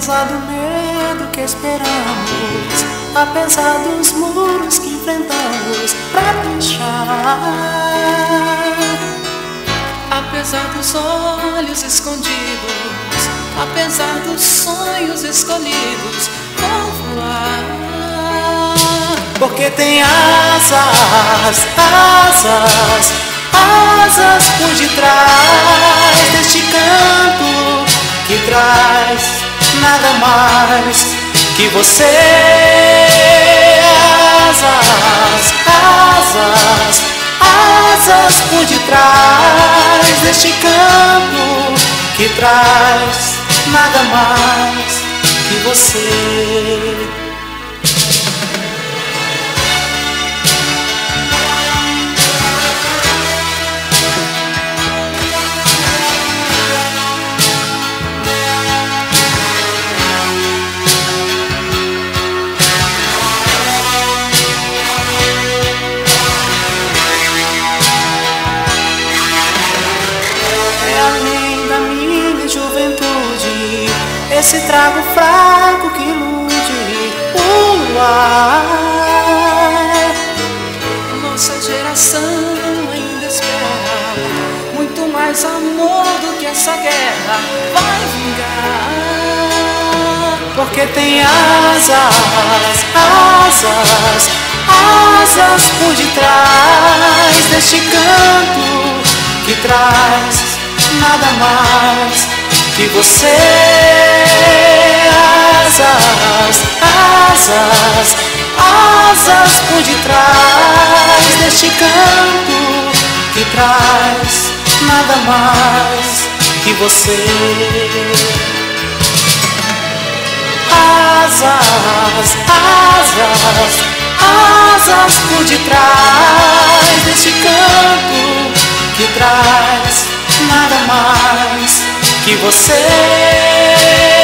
apesar do medo que esperamos, apesar dos muros que enfrentamos pra deixar, apesar dos olhos escondidos, apesar dos sonhos escolhidos, vou voar. Porque tem asas, asas, asas por detrás deste canto que traz nada mais que você. Asas, asas, asas por detrás deste canto que traz nada mais que você. Esse trago fraco que ilude o luar. Nossa geração ainda espera muito mais amor do que essa guerra vai vingar. Porque tem asas, asas, asas por detrás deste canto que traz nada mais que você. Asas, asas, asas por detrás deste canto que traz nada mais que você. Asas, asas, asas por detrás deste canto que traz nada mais que você.